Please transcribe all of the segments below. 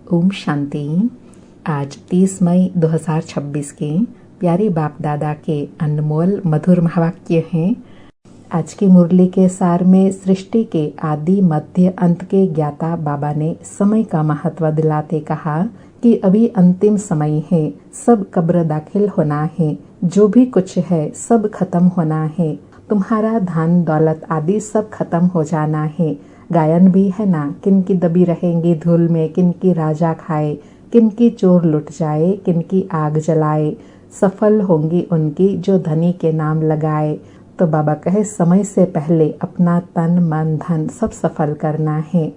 ओम शांति। आज 30 मई 2026 के प्यारे बाप दादा के अनमोल मधुर महावाक्य हैं। आज की मुरली के सार में सृष्टि के आदि मध्य अंत के ज्ञाता बाबा ने समय का महत्व दिलाते कहा कि अभी अंतिम समय है, सब कब्र दाखिल होना है, जो भी कुछ है सब खत्म होना है, तुम्हारा धन दौलत आदि सब खत्म हो जाना है। गायन भी है ना, किनकी दबी रहेंगी धूल में, किनकी राजा खाए, किनकी चोर लुट जाए, किनकी आग जलाए, सफल होंगी उनकी जो धनी के नाम लगाए। तो बाबा कहे समय से पहले अपना तन मन धन सब सफल करना है।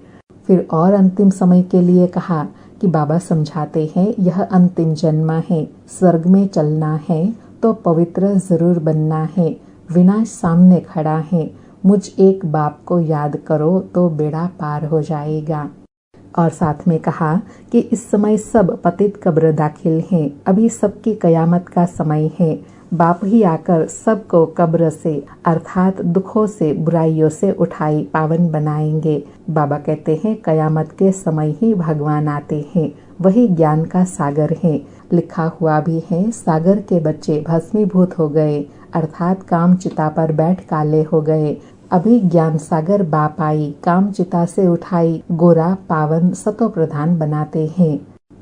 फिर और अंतिम समय के लिए कहा कि बाबा समझाते हैं यह अंतिम जन्म है, स्वर्ग में चलना है तो पवित्र जरूर बनना है, विनाश सामने खड़ा है, मुझ एक बाप को याद करो तो बेड़ा पार हो जाएगा। और साथ में कहा कि इस समय सब पतित कब्र दाखिल हैं, अभी सबकी कयामत का समय है, बाप ही आकर सबको कब्र से अर्थात दुखों से बुराइयों से उठाई पावन बनाएंगे। बाबा कहते हैं कयामत के समय ही भगवान आते हैं, वही ज्ञान का सागर है। लिखा हुआ भी है, सागर के बच्चे भस्मीभूत हो गए, अर्थात काम चिता पर बैठ काले हो गए। अभी ज्ञान सागर बाप आई, काम चिता से उठाई गोरा पावन सतो प्रधान बनाते हैं।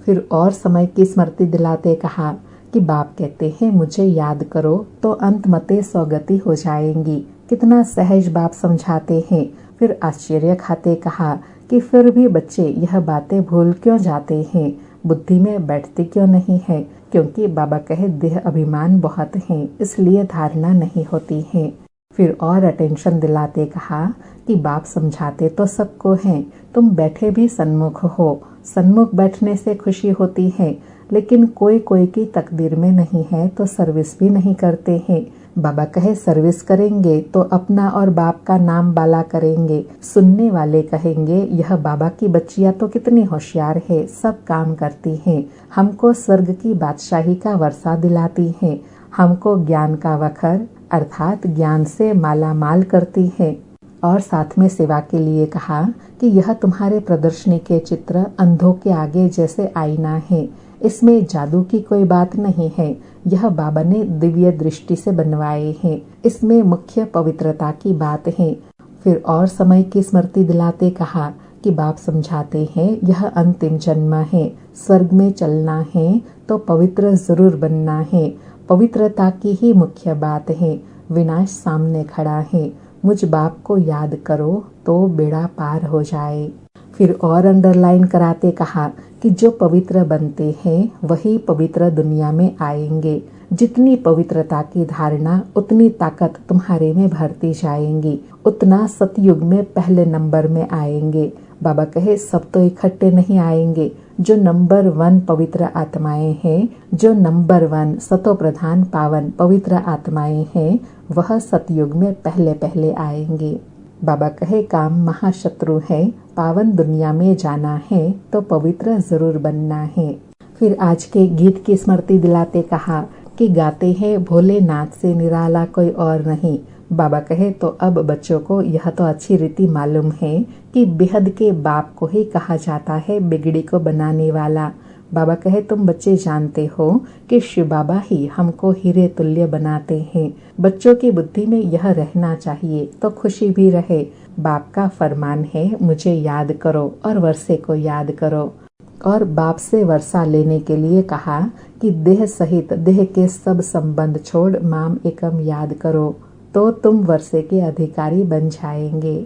फिर और समय की स्मृति दिलाते कहा कि बाप कहते हैं मुझे याद करो तो अंत मते सौगति हो जाएंगी। कितना सहज बाप समझाते हैं। फिर आश्चर्य खाते कहा कि फिर भी बच्चे यह बातें भूल क्यों जाते हैं, बुद्धि में बैठती क्यों नहीं है। क्योंकि बाबा कहे देह अभिमान बहुत है, इसलिए धारणा नहीं होती है। फिर और अटेंशन दिलाते कहा कि बाप समझाते तो सबको हैं, तुम बैठे भी सन्मुख हो, सन्मुख बैठने से खुशी होती है, लेकिन कोई कोई की तकदीर में नहीं है तो सर्विस भी नहीं करते हैं। बाबा कहे सर्विस करेंगे तो अपना और बाप का नाम बाला करेंगे। सुनने वाले कहेंगे यह बाबा की बच्चियां तो कितनी होशियार है, सब काम करती हैं, हमको स्वर्ग की बादशाही का वर्षा दिलाती हैं, हमको ज्ञान का वखर अर्थात ज्ञान से माला माल करती है। और साथ में सेवा के लिए कहा कि यह तुम्हारे प्रदर्शनी के चित्र अंधों के आगे जैसे आईना है, इसमें जादू की कोई बात नहीं है, यह बाबा ने दिव्य दृष्टि से बनवाए हैं, इसमें मुख्य पवित्रता की बात है। फिर और समय की स्मृति दिलाते कहा कि बाप समझाते हैं यह अंतिम जन्म है, स्वर्ग में चलना है तो पवित्र जरूर बनना है, पवित्रता की ही मुख्य बात है, विनाश सामने खड़ा है, मुझ बाप को याद करो तो बेड़ा पार हो जाए। फिर और अंडरलाइन कराते कहा कि जो पवित्र बनते हैं वही पवित्र दुनिया में आएंगे। जितनी पवित्रता की धारणा उतनी ताकत तुम्हारे में भरती जाएंगी, उतना सतयुग में पहले नंबर में आएंगे। बाबा कहे सब तो इकट्ठे नहीं आएंगे, जो नंबर 1 पवित्र आत्माएं हैं, जो नंबर 1 सतो प्रधान पावन पवित्र आत्माएं हैं, वह सतयुग में पहले पहले आएंगे। बाबा कहे काम महाशत्रु है, पावन दुनिया में जाना है तो पवित्र जरूर बनना है। फिर आज के गीत की स्मृति दिलाते कहा कि गाते हैं भोलेनाथ से निराला कोई और नहीं। बाबा कहे तो अब बच्चों को यह तो अच्छी रीति मालूम है कि बेहद के बाप को ही कहा जाता है बिगड़ी को बनाने वाला। बाबा कहे तुम बच्चे जानते हो कि शिव बाबा ही हमको हीरे तुल्य बनाते हैं। बच्चों की बुद्धि में यह रहना चाहिए तो खुशी भी रहे। बाप का फरमान है मुझे याद करो और वर्षे को याद करो। और बाप से वर्षा लेने के लिए कहा कि देह सहित देह के सब संबंध छोड़ माम एकम याद करो तो तुम वर्षे के अधिकारी बन जाएंगे।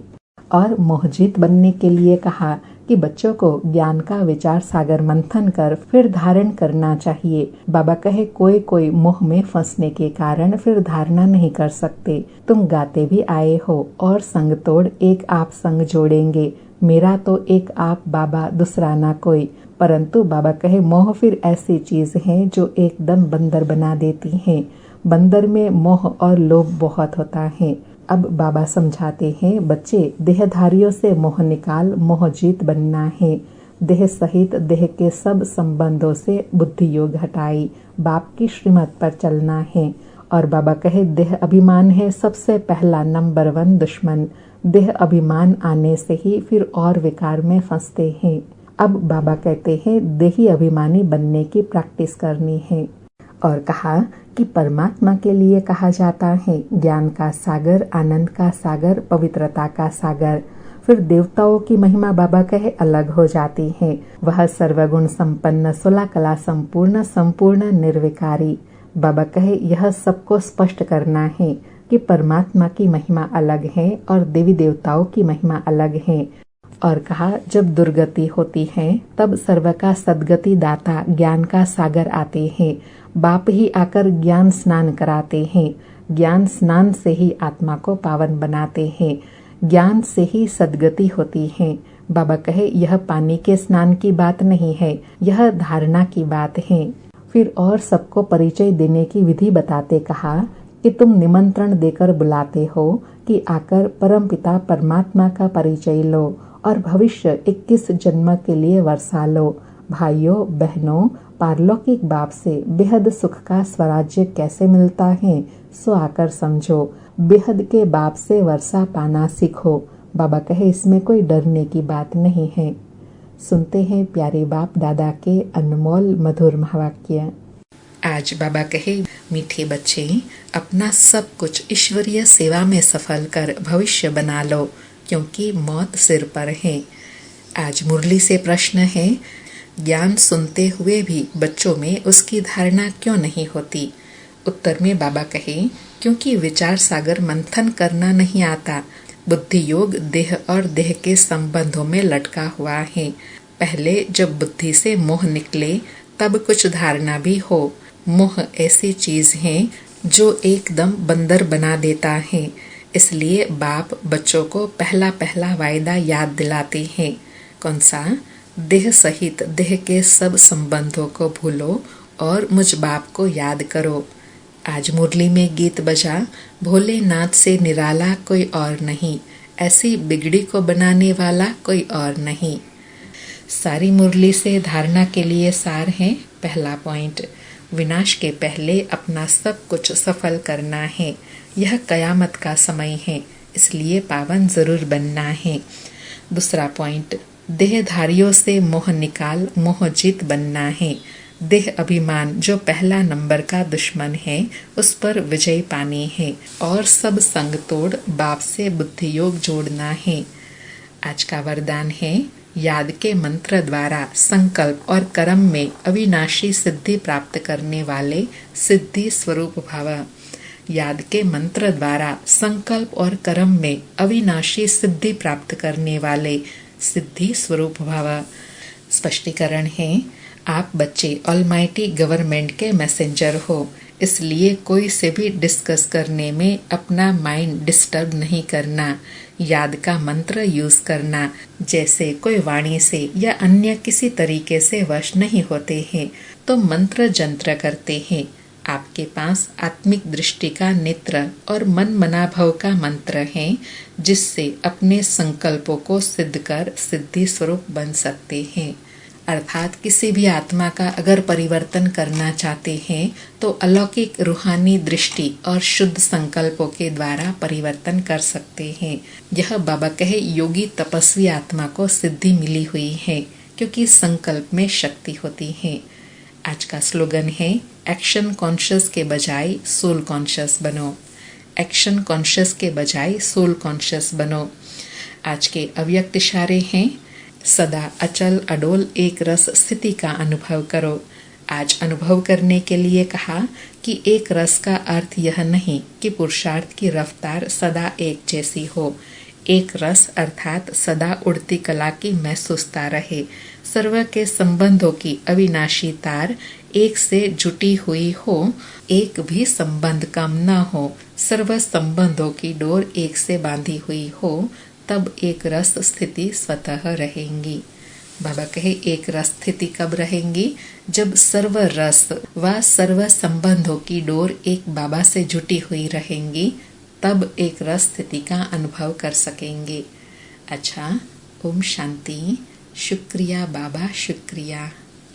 और मोहजित बनने के लिए कहा कि बच्चों को ज्ञान का विचार सागर मंथन कर फिर धारण करना चाहिए। बाबा कहे कोई कोई मोह में फंसने के कारण फिर धारणा नहीं कर सकते। तुम गाते भी आए हो और संग तोड़ एक आप संग जोड़ेंगे, मेरा तो एक आप बाबा दूसरा ना कोई। परंतु बाबा कहे मोह फिर ऐसी चीज है जो एकदम बंदर बना देती है, बंदर में मोह और लोभ बहुत होता है। अब बाबा समझाते हैं बच्चे देहधारियों से मोह निकाल मोह जीत बनना है। देह सहित देह के सब संबंधों से बुद्धि योग हटाई बाप की श्रीमत पर चलना है। और बाबा कहे देह अभिमान है सबसे पहला नंबर 1 दुश्मन। देह अभिमान आने से ही फिर और विकार में फंसते हैं। अब बाबा कहते हैं देही अभिमानी बनने की प्रैक्टिस करनी है और कहा कि परमात्मा के लिए कहा जाता है ज्ञान का सागर, आनंद का सागर, पवित्रता का सागर। फिर देवताओं की महिमा बाबा कहे अलग हो जाती है। वह सर्वगुण संपन्न, 16 कला संपूर्ण, संपूर्ण निर्विकारी। बाबा कहे यह सबको स्पष्ट करना है कि परमात्मा की महिमा अलग है और देवी देवताओं की महिमा अलग है। और कहा जब दुर्गति होती है तब सर्व का सदगति दाता ज्ञान का सागर आते हैं। बाप ही आकर ज्ञान स्नान कराते हैं। ज्ञान स्नान से ही आत्मा को पावन बनाते हैं। ज्ञान से ही सदगति होती है। बाबा कहे यह पानी के स्नान की बात नहीं है, यह धारणा की बात है। फिर और सबको परिचय देने की विधि बताते कहा कि तुम निमंत्रण देकर बुलाते हो कि आकर परमपिता परमात्मा का परिचय लो और भविष्य 21 जन्म के लिए वर्षा लो। भाइयों बहनों, पारलौकिक बाप से बेहद सुख का स्वराज्य कैसे मिलता है सो आकर समझो। बेहद के बाप से वर्षा पाना सीखो। बाबा कहे इसमें कोई डरने की बात नहीं है। सुनते हैं प्यारे बाप दादा के अनमोल मधुर महावाक्य। आज बाबा कहे मीठे बच्चे, अपना सब कुछ ईश्वरीय सेवा में सफल कर भविष्य बना लो, क्योंकि मौत सिर पर है। आज मुरली से प्रश्न है, ज्ञान सुनते हुए भी बच्चों में उसकी धारणा क्यों नहीं होती? उत्तर में बाबा कहे क्योंकि विचार सागर मंथन करना नहीं आता। बुद्धि योग देह और देह के संबंधों में लटका हुआ है। पहले जब बुद्धि से मोह निकले तब कुछ धारणा भी हो। मोह ऐसी चीज है जो एकदम बंदर बना देता है। इसलिए बाप बच्चों को पहला पहला वायदा याद दिलाते हैं। कौन सा? देह सहित देह के सब संबंधों को भूलो और मुझ बाप को याद करो। आज मुरली में गीत बजा, भोलेनाथ से निराला कोई और नहीं, ऐसी बिगड़ी को बनाने वाला कोई और नहीं। सारी मुरली से धारणा के लिए सार है। पहला पॉइंट, विनाश के पहले अपना सब कुछ सफल करना है। यह कयामत का समय है, इसलिए पावन जरूर बनना है। दूसरा पॉइंट, देहधारियों से मोह निकाल मोह जीत बनना है। देह अभिमान जो पहला नंबर का दुश्मन है, उस पर विजय पानी है और सब संग तोड़ बाप से बुद्धि योग जोड़ना है। आज का वरदान है, याद के मंत्र द्वारा संकल्प और कर्म में अविनाशी सिद्धि प्राप्त करने वाले सिद्धि स्वरूप भव। याद के मंत्र द्वारा संकल्प और कर्म में अविनाशी सिद्धि प्राप्त करने वाले सिद्धि स्वरूप भव। स्पष्टीकरण है, आप बच्चे ऑलमाइटी गवर्नमेंट के मैसेंजर हो, इसलिए कोई से भी डिस्कस करने में अपना माइंड डिस्टर्ब नहीं करना। याद का मंत्र यूज करना, जैसे कोई वाणी से या अन्य किसी तरीके से वश नहीं होते हैं तो मंत्र जंत्र करते हैं। आपके पास आत्मिक दृष्टि का नेत्र और मन मनाभव का मंत्र है, जिससे अपने संकल्पों को सिद्ध कर सिद्धि स्वरूप बन सकते हैं। अर्थात किसी भी आत्मा का अगर परिवर्तन करना चाहते हैं तो अलौकिक रूहानी दृष्टि और शुद्ध संकल्पों के द्वारा परिवर्तन कर सकते हैं। यह बाबा कहे योगी तपस्वी आत्मा को सिद्धि मिली हुई है, क्योंकि संकल्प में शक्ति होती है। आज का स्लोगन है, एक्शन कॉन्शियस के बजाय सोल कॉन्शियस बनो। एक्शन कॉन्शियस के बजाय सोल कॉन्शियस बनो। आज के अव्यक्त इशारे हैं, सदा अचल अडोल एक रस स्थिति का अनुभव करो। आज अनुभव करने के लिए कहा कि एक रस का अर्थ यह नहीं कि पुरुषार्थ की रफ्तार सदा एक जैसी हो। एक रस अर्थात सदा उड़ती कला की महसूसता रहे। सर्व के संबंधों की अविनाशी तार एक से जुटी हुई हो, एक भी संबंध कम न हो। सर्व संबंधों की डोर एक से बांधी हुई हो, तब एक रस स्थिति स्वतः रहेंगी। बाबा कहे एक रस स्थिति कब रहेंगी? जब सर्व रस व सर्व संबंधों की डोर एक बाबा से जुटी हुई रहेंगी, तब एक रस स्थिति का अनुभव कर सकेंगे। अच्छा, ओम शांति। शुक्रिया बाबा, शुक्रिया।